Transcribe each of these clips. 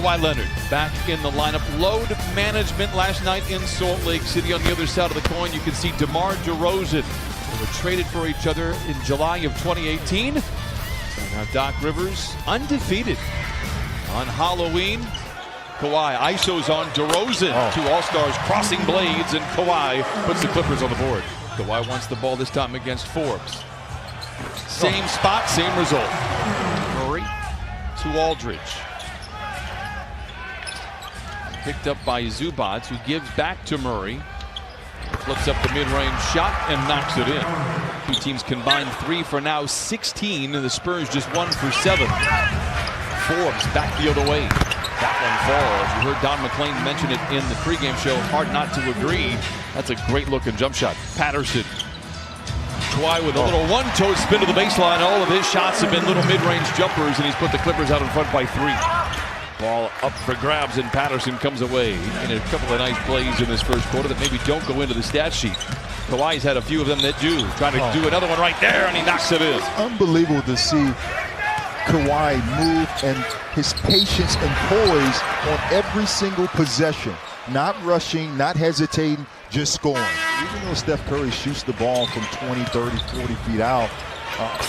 Kawhi Leonard back in the lineup. Load management last night in Salt Lake City. On the other side of the coin, you can see DeMar DeRozan. They were traded for each other in July of 2018. So now Doc Rivers undefeated on Halloween. Kawhi ISOs on DeRozan. Two All-Stars crossing blades, and Kawhi puts the Clippers on the board. Kawhi wants the ball this time against Forbes. Same spot, same result. Murray to Aldridge. Picked up by Zubac, who gives back to Murray. Flips up the mid-range shot and knocks it in. Two teams combined 3 for now 16, and the Spurs just 1 for 7. Forbes back the other way. That one falls. You heard Don McClain mention it in the pregame show. Hard not to agree. That's a great looking jump shot. Patterson. Kawhi with a little one-toe spin to the baseline. All of his shots have been little mid-range jumpers, and he's put the Clippers out in front by 3. Ball up for grabs, and Patterson comes away in a couple of nice plays in this first quarter that maybe don't go into the stat sheet. Kawhi's had a few of them that do. Trying to do another one right there, and he knocks it in. It's unbelievable to see Kawhi move and his patience and poise on every single possession. Not rushing, not hesitating, just scoring. Even though Steph Curry shoots the ball from 20, 30, 40 feet out,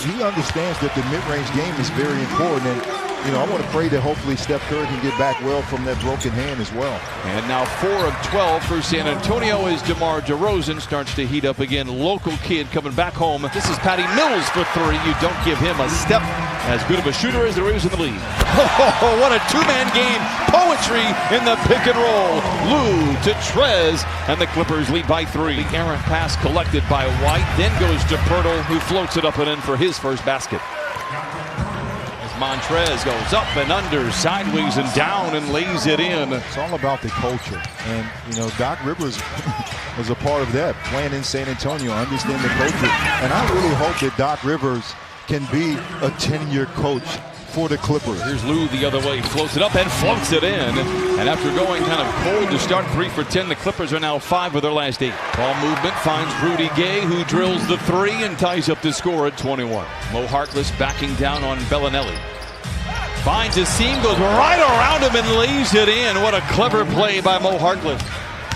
he understands that the mid-range game is very important. And, I want to pray that hopefully Steph Curry can get back well from that broken hand as well. And now 4 of 12 for San Antonio as DeMar DeRozan starts to heat up again. Local kid coming back home. This is Patty Mills for 3. You don't give him a step. As good of a shooter as there is in the league. Oh, what a two-man game. Poetry in the pick and roll. Lou to Trez, and the Clippers lead by 3. The errant pass collected by White, then goes to Pirtle, who floats it up and in for his first basket. As Montrez goes up and under, sideways and down, and lays it in. It's all about the culture. And, Doc Rivers was a part of that, playing in San Antonio, understand the culture. And I really hope that Doc Rivers can be a 10-year coach for the Clippers. Here's Lou the other way, floats it up and floats it in. And after going kind of cold to start 3 for 10, the Clippers are now 5 of their last 8. Ball movement finds Rudy Gay, who drills the 3 and ties up the score at 21. Mo Harkless backing down on Bellinelli. Finds a seam, goes right around him and lays it in. What a clever play by Mo Harkless.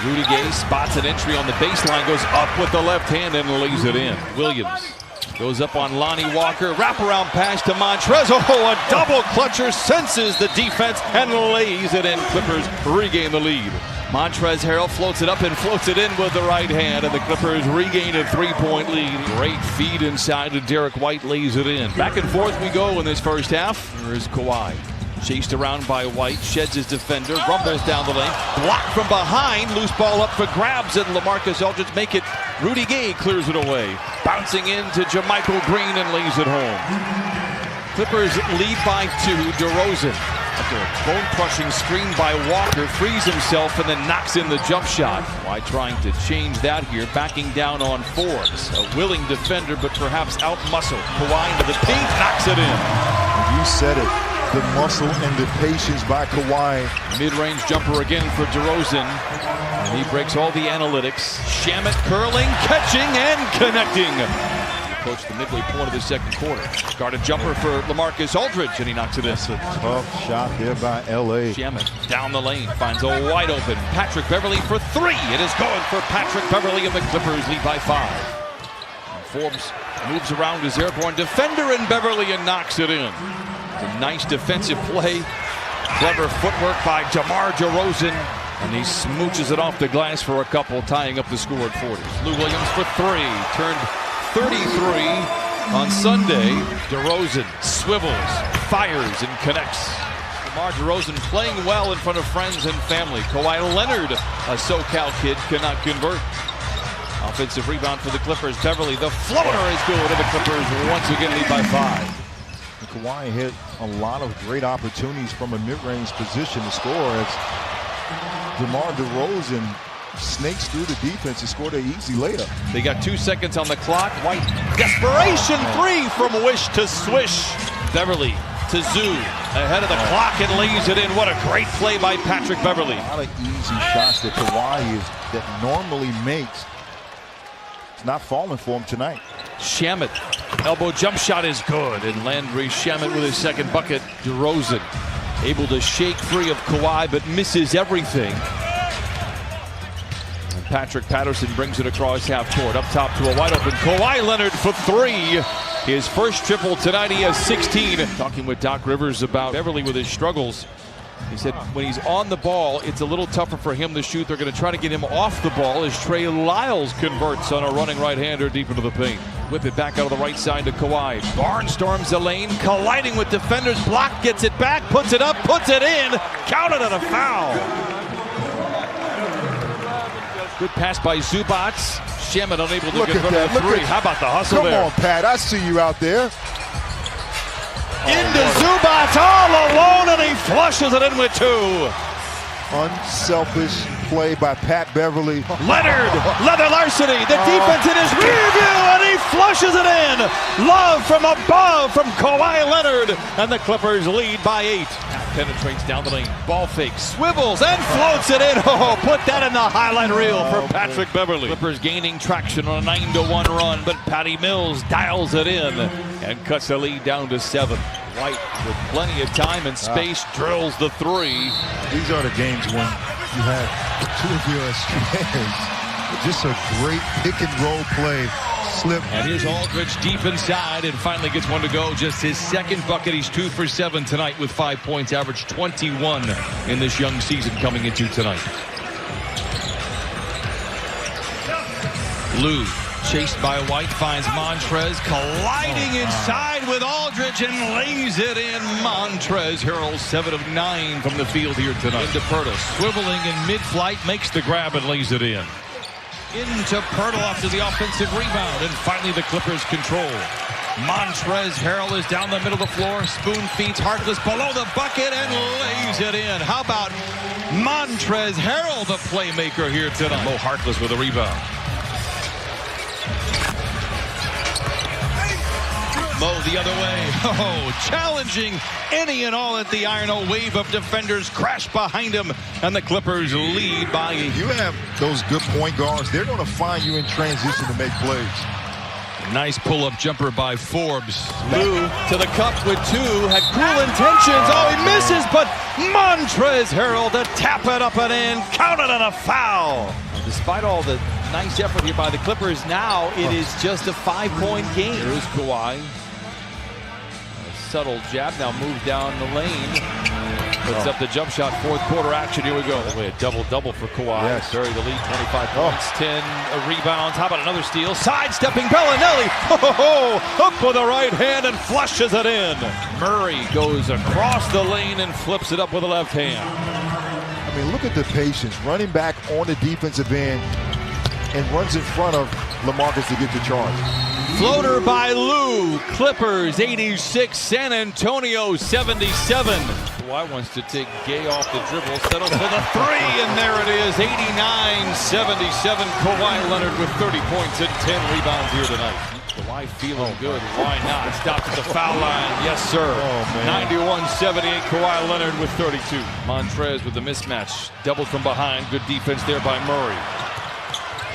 Rudy Gay spots an entry on the baseline, goes up with the left hand and lays it in. Williams goes up on Lonnie Walker, wraparound pass to Montrez. Oh, a double clutcher, senses the defense and lays it in. Clippers regain the lead. Montrezl Harrell floats it up and floats it in with the right hand, and the Clippers regain a 3-point lead. Great feed inside to Derek White, lays it in. Back and forth we go in this first half. There is Kawhi. Chased around by White, sheds his defender, rumbles down the lane, blocked from behind, loose ball up for grabs, and LaMarcus Aldridge make it. Rudy Gay clears it away, bouncing into JaMychal Green and lays it home. Clippers lead by 2. DeRozan, after a bone-crushing screen by Walker, frees himself and then knocks in the jump shot. Why trying to change that here, backing down on Forbes. A willing defender, but perhaps out-muscled. Kawhi into the paint, knocks it in. You said it. The muscle and the patience by Kawhi. Mid-range jumper again for DeRozan. And he breaks all the analytics. Shamet curling, catching, and connecting. He approached the midway point of the second quarter. Guarded jumper for LaMarcus Aldridge, and he knocks it in. That's a tough shot there by L.A. Shamet down the lane, finds a wide open Patrick Beverley for 3. It is going for Patrick Beverley, and the Clippers lead by 5. And Forbes moves around his airborne defender and Beverley and knocks it in. A nice defensive play. Clever footwork by DeMar DeRozan. And he smooches it off the glass for a couple, tying up the score at 40. Lou Williams for 3. Turned 33 on Sunday. DeRozan swivels, fires, and connects. DeMar DeRozan playing well in front of friends and family. Kawhi Leonard, a SoCal kid, cannot convert. Offensive rebound for the Clippers. Beverley, the floater is good, and the Clippers once again lead by 5. And Kawhi hit a lot of great opportunities from a mid-range position to score as DeMar DeRozan snakes through the defense and scored an easy layup. They got 2 seconds on the clock. White, desperation 3 from wish to swish. Beverley to Zoo, ahead of the clock and lays it in. What a great play by Patrick Beverley. A lot of easy shots that Kawhi that normally makes. It's not falling for him tonight. Shamet, elbow jump shot is good, and Landry Shamet with his second bucket. DeRozan able to shake free of Kawhi, but misses everything. And Patrick Patterson brings it across half court, up top to a wide open Kawhi Leonard for three. His first triple tonight, he has 16. Talking with Doc Rivers about Beverly with his struggles. He said when he's on the ball, it's a little tougher for him to shoot. They're going to try to get him off the ball as Trey Lyles converts on a running right-hander deep into the paint. Whip it back out of the right side to Kawhi. Barnes storms the lane, colliding with defenders. Block, gets it back, puts it up, puts it in. Counted on a foul. Good pass by Zubac. Shamet unable to convert the three. How about the hustle there? Come on, Pat. I see you out there. Into Zubac all alone, and he flushes it in with two. Unselfish play by Pat Beverly. Leonard, leather larceny, the defense in his rear view, and he flushes it in. Love from above from Kawhi Leonard, and the Clippers lead by 8. Penetrates down the lane, ball fake, swivels and floats it in. Oh, put that in the highlight reel for Patrick Beverly. Clippers gaining traction on a 9-1 run, but Patty Mills dials it in and cuts the lead down to 7. White with plenty of time and space drills the three. These are the games when you have two of your strengths. Just a great pick and roll play. Slip. And here's Aldridge deep inside and finally gets one to go. Just his second bucket. He's 2 for 7 tonight with 5 points, average 21 in this young season coming into tonight. Lou, chased by White, finds Montrez, colliding inside with Aldridge and lays it in. Montrez Harrell, 7 of 9 from the field here tonight. Into Pirtle, swiveling in mid-flight, makes the grab and lays it in. Into Pirtle after the offensive rebound, and finally the Clippers control. Montrez Harrell is down the middle of the floor, spoon feeds Harkless below the bucket and lays it in. How about Montrez Harrell, the playmaker here tonight? Mo Harkless with a rebound. Mo the other way. Oh, challenging any and all at the iron. A wave of defenders crash behind him, and the Clippers lead by 8. You have those good point guards. They're going to find you in transition to make plays. Nice pull-up jumper by Forbes. Lou to the cup with 2. Had cruel intentions. Oh, he misses, but Montrez Harrell to tap it up and in. Counted on a foul. Despite all the nice effort here by the Clippers, now it is just a 5-point game. Here's Kawhi. Subtle jab, now moves down the lane. Puts up the jump shot, fourth quarter action. Here we go. A double-double for Kawhi. Yes. Bury the lead, 25 points, 10 rebounds. How about another steal? Sidestepping Bellinelli. Up with the right hand and flushes it in. Murray goes across the lane and flips it up with the left hand. I mean, look at the patience. Running back on the defensive end and runs in front of LaMarcus to get the charge. Floater by Lou. Clippers 86, San Antonio 77. Kawhi wants to take Gay off the dribble, settles for the 3, and there it is, 89-77. Kawhi Leonard with 30 points and 10 rebounds here tonight. Kawhi feeling good. Why not? Stopped at the foul line. Yes, sir. 91-78. Kawhi Leonard with 32. Montrez with the mismatch. Doubled from behind. Good defense there by Murray.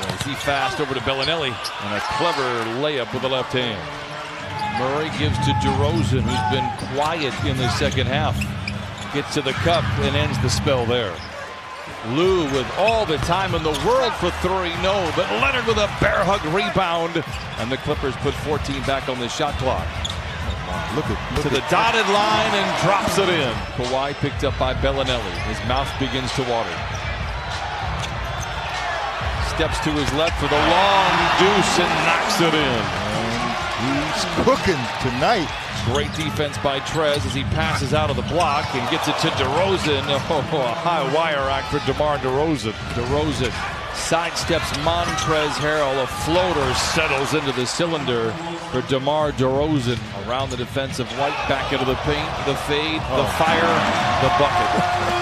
As he fast over to Bellinelli, and a clever layup with the left hand. Murray gives to DeRozan, who's been quiet in the second half. Gets to the cup and ends the spell there. Lou with all the time in the world for 3, no, but Leonard with a bear hug rebound, and the Clippers put 14 back on the shot clock. Look to the dotted line and drops it in. Kawhi picked up by Bellinelli. His mouth begins to water. Steps to his left for the long deuce and knocks it in. And he's cooking tonight. Great defense by Trez as he passes out of the block and gets it to DeRozan. Oh, a high wire act for DeMar DeRozan. DeRozan sidesteps Montrez Harrell. A floater settles into the cylinder for DeMar DeRozan. Around the defensive White, back into the paint, the fade, the fire, the bucket.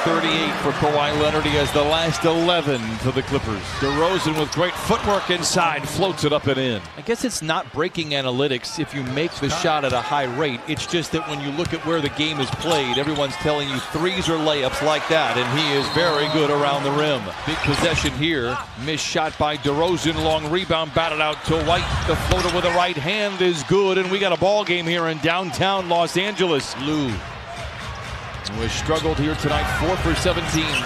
38 for Kawhi Leonard. He has the last 11 for the Clippers. DeRozan with great footwork inside, floats it up and in. I guess it's not breaking analytics if you make the shot at a high rate. It's just that when you look at where the game is played, everyone's telling you 3s or layups like that, and he is very good around the rim. Big possession here. Missed shot by DeRozan. Long rebound batted out to White. The floater with the right hand is good, and we got a ball game here in downtown Los Angeles. Lou who has struggled here tonight, 4 for 17.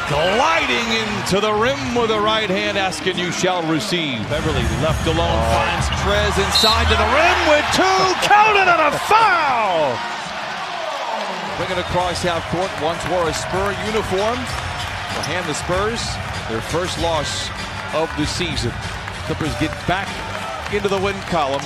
Gliding into the rim with a right hand, asking you shall receive. Beverly left alone, finds Trez inside to the rim with 2, counted and a foul! Bringing across half court, once wore a Spur uniform. Will hand the Spurs their first loss of the season. Clippers get back into the win column.